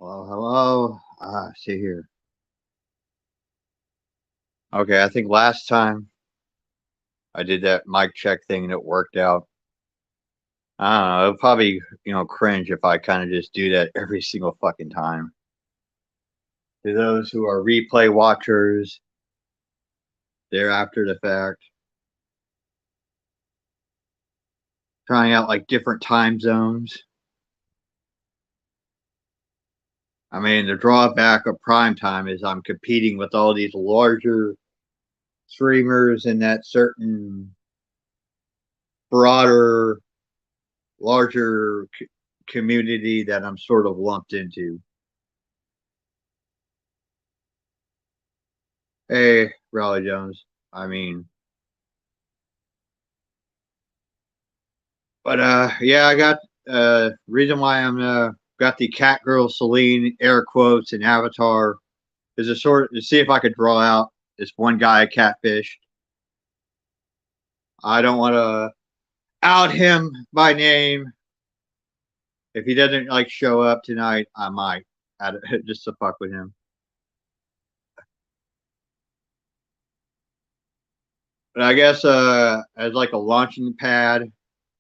Hello, hello. See here. Okay, I think last time I did that mic check thing and it worked out. I don't know. It'll probably, cringe if I kind of just do that every single fucking time. To those who are replay watchers, they're after the fact, trying out like different time zones. I mean, the drawback of prime time is I'm competing with all these larger streamers in that certain broader, larger community that I'm sort of lumped into. Hey, Raleigh Jones. I mean, but yeah, I got reason why I'm got the cat girl Celine air quotes and avatar is a sort to see if I could draw out this one guy catfish. I don't want to out him by name. If he doesn't like show up tonight, I might just to fuck with him. But I guess as like a launching pad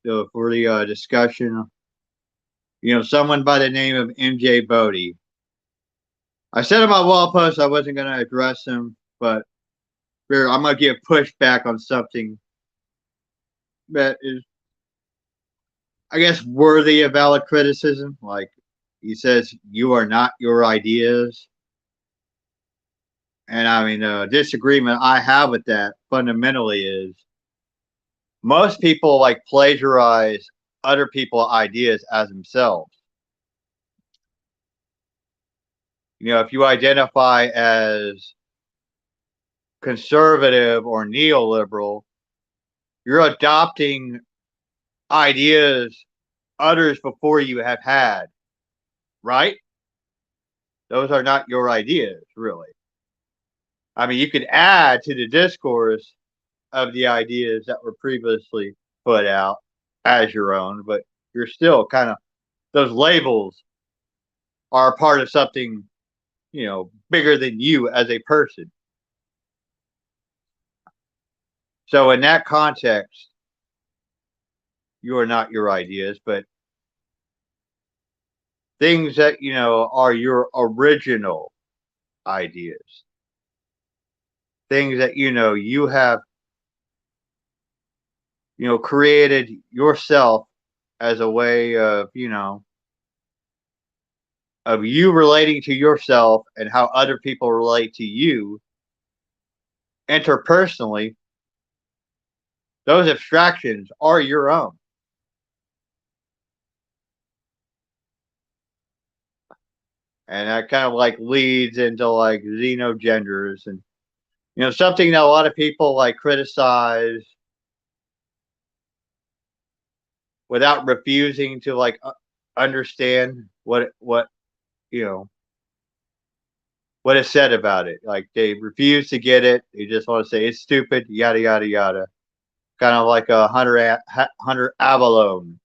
for the discussion, someone by the name of MJ Bodie. I said in my wall post I wasn't going to address him, but I'm going to give pushback on something that is, I guess, worthy of valid criticism. Like he says, you are not your ideas. And I mean, the disagreement I have with that fundamentally is most people like plagiarize other people's ideas as themselves. If you identify as conservative or neoliberal, you're adopting ideas others before you have had, right? Those are not your ideas, really. I mean, you could add to the discourse of the ideas that were previously put out as your own, but you're still kind of, those labels are a part of something, bigger than you as a person. So, in that context, you are not your ideas, but things that, are your original ideas. Things that, you have, created yourself as a way of you relating to yourself and how other people relate to you interpersonally. Those abstractions are your own. And that kind of like leads into like xenogenders and, something that a lot of people like criticize without refusing to like understand what you know what is said about it. Like they refuse to get it. They just want to say it's stupid, yada yada yada. Kind of like a Hunter Avalon,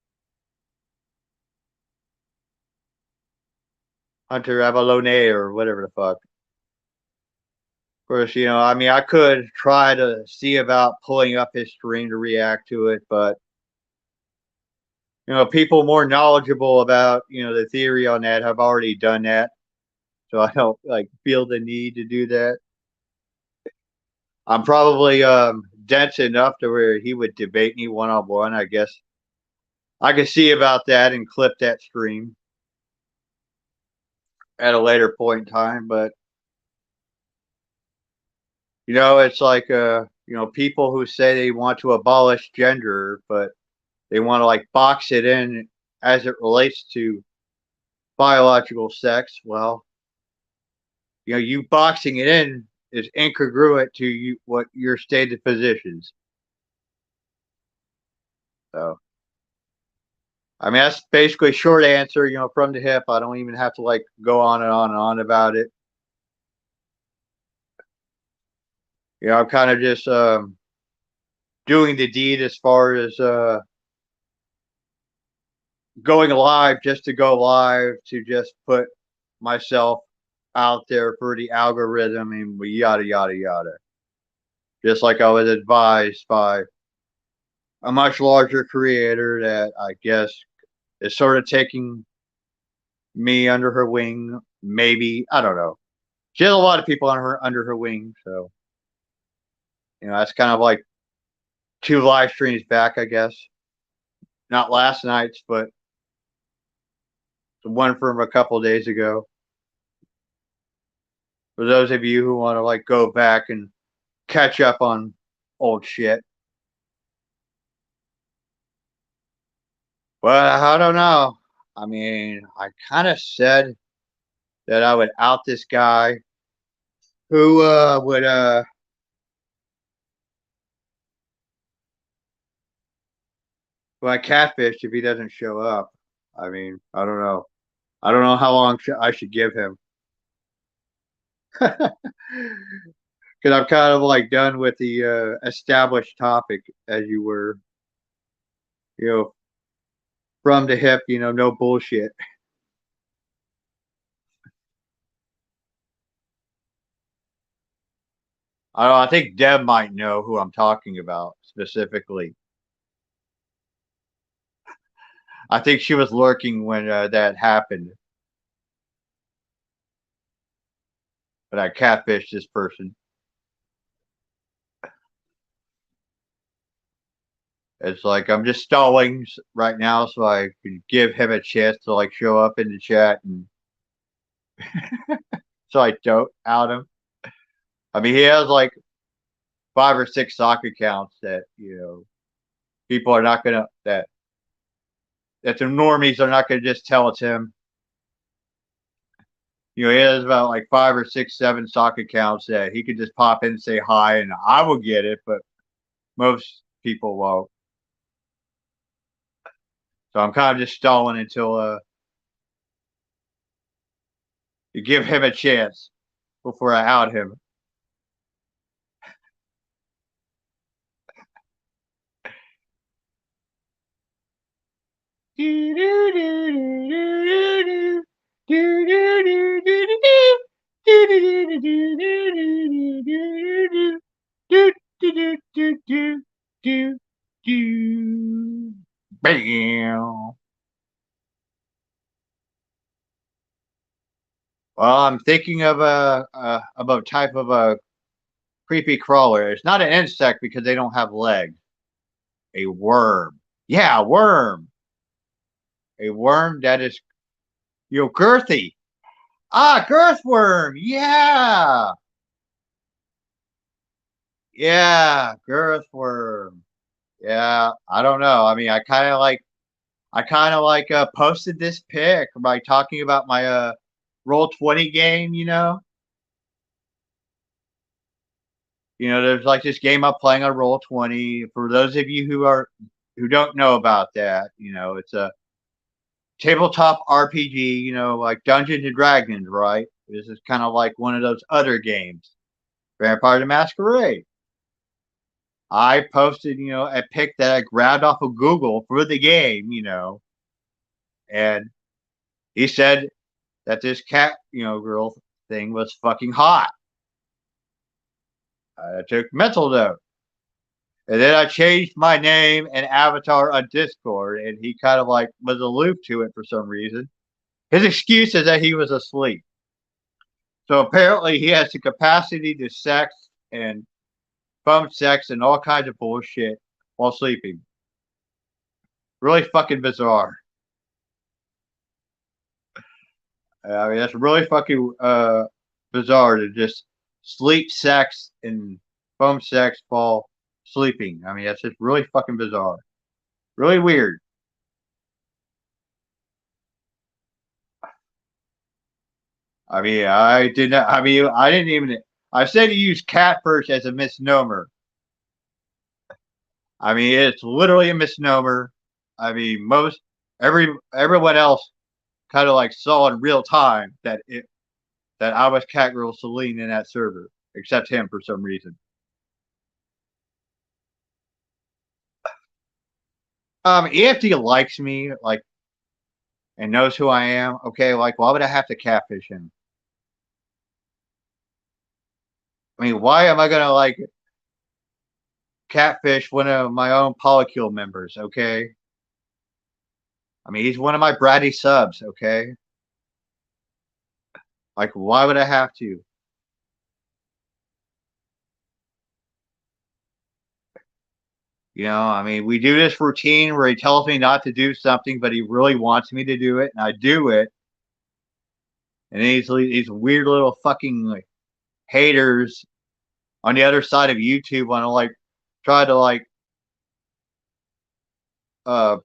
Hunter Avalone, or whatever the fuck. Of course, I mean, I could try to see about pulling up his stream to react to it, but people more knowledgeable about the theory on that have already done that, so I don't like feel the need to do that. I'm probably dense enough to where he would debate me one on one. I guess I could see about that and clip that stream at a later point in time. But it's like people who say they want to abolish gender, but they want to like box it in as it relates to biological sex. Well, you boxing it in is incongruent to you what your stated positions. So I mean, that's basically a short answer, from the hip. I don't even have to like go on and on and on about it. I'm kind of just doing the deed as far as going live just to go live to just put myself out there for the algorithm and yada yada yada. Just like I was advised by a much larger creator that I guess is sort of taking me under her wing. Maybe I don't know. She has a lot of people under her wing, so that's kind of like 2 live streams back, I guess. Not last night's, but the one from a couple days ago. For those of you who want to like go back and catch up on old shit. But I don't know. I mean, I kind of said that I would out this guy who would I catfish if he doesn't show up. I mean, I don't know. I don't know how long I should give him. Because I'm kind of like done with the established topic, as you were, you know, from the hip, no bullshit. I don't know, I think Deb might know who I'm talking about specifically. I think she was lurking when that happened. But I catfished this person. It's like I'm just stalling right now so I can give him a chance to like show up in the chat and so I don't out him. I mean, he has like 5 or 6 soccer accounts that people are not gonna that the normies are not gonna just tell it's him. He has about like 5 or 6, 7 soccer accounts that he could just pop in and say hi, and I will get it, but most people won't. So I'm kind of just stalling until you give him a chance before I out him. Bam. Well, I'm thinking of a type of a creepy crawler. It's not an insect because they don't have legs. A worm. Yeah, a worm. A worm that is girthy. Ah, girthworm. Yeah. Yeah, girthworm. Yeah, I don't know. I mean, I kind of like posted this pic by talking about my Roll20 game, there's like this game I'm playing on Roll20. For those of you who don't know about that, it's a tabletop RPG, like Dungeons and Dragons, right? This is kind of like one of those other games, Vampire the Masquerade. I posted, a pic that I grabbed off of Google for the game, and he said that this cat, girl thing was fucking hot. I took mental note. And then I changed my name and avatar on Discord, and he kind of like was aloof to it for some reason. His excuse is that he was asleep. So apparently he has the capacity to sex and phone sex and all kinds of bullshit while sleeping. Really fucking bizarre. I mean, that's really fucking bizarre to just sleep sex and phone sex while sleeping. I mean, that's just really fucking bizarre. Really weird. I mean, I did not. I mean, I didn't even. I said to use cat first as a misnomer. I mean, it's literally a misnomer. I mean, everyone else kind of like saw in real time that I was Catgirl Celine in that server, except him for some reason. If he likes me, like and knows who I am, okay, like, why would I have to catfish him? I mean, why am I gonna, like, catfish one of my own Polycule members, okay? I mean, he's one of my bratty subs, okay? Like, why would I have to? You know, I mean, we do this routine where he tells me not to do something, but he really wants me to do it, and I do it. And these weird little fucking like haters on the other side of YouTube want to like try to like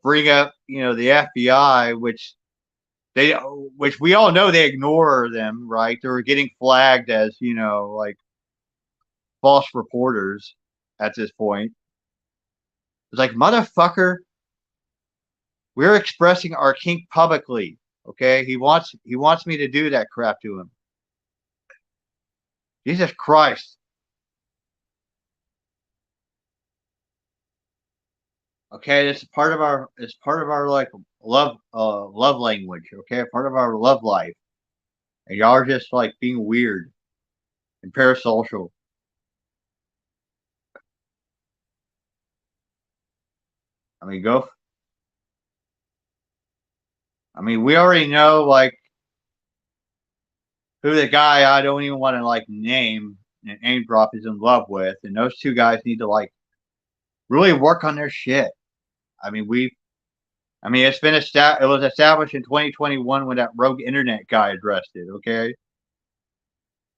bring up the FBI, which we all know they ignore them, right? They're getting flagged as like false reporters at this point. It's like, motherfucker, we're expressing our kink publicly. Okay, he wants me to do that crap to him. Jesus Christ. Okay, it's part of our like love language. Okay, part of our love life, and y'all are just like being weird and parasocial. I mean, go. I mean, we already know like who the guy I don't even want to like name drop is in love with, and those two guys need to like really work on their shit. I mean, it was established in 2021 when that rogue internet guy addressed it. Okay,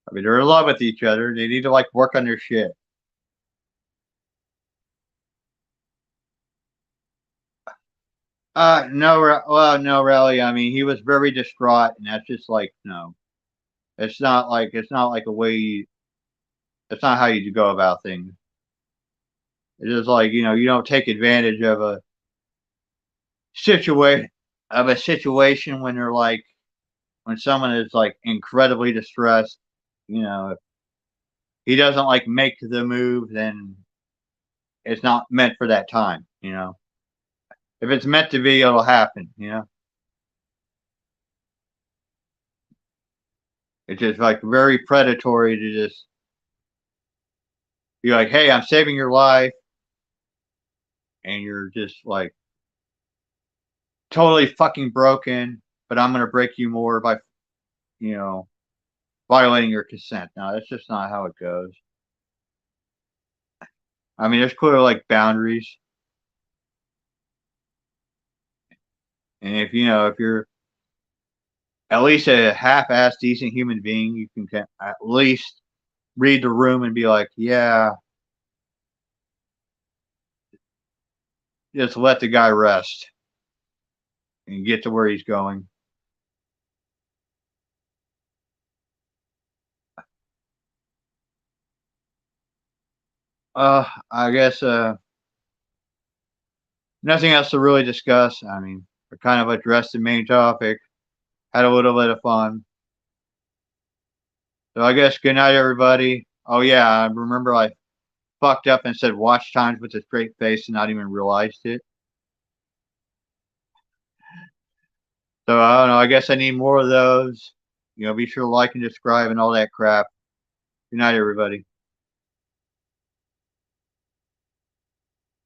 I mean they're in love with each other. They need to like work on their shit. No, well, no, really. I mean, he was very distraught, and that's just like no. It's not like a way. It's not how you go about things. It's just like you don't take advantage situation of a situation when they're like when someone is like incredibly distressed. If he doesn't like make the move, then it's not meant for that time. If it's meant to be, it'll happen. It's just like very predatory to just be like, "Hey, I'm saving your life," and you're just like totally fucking broken. But I'm gonna break you more by you know violating your consent. No, that's just not how it goes. I mean, there's clearly like boundaries, and if you're at least a half-ass decent human being, you can at least read the room and be like, yeah, just let the guy rest and get to where he's going. I guess nothing else to really discuss. I mean, we kind of addressed the main topic, had a little bit of fun. So I guess good night, everybody. Oh yeah, I remember I fucked up and said watch times with a straight face and not even realized it. So I don't know. I guess I need more of those. Be sure to like and subscribe and all that crap. Good night, everybody.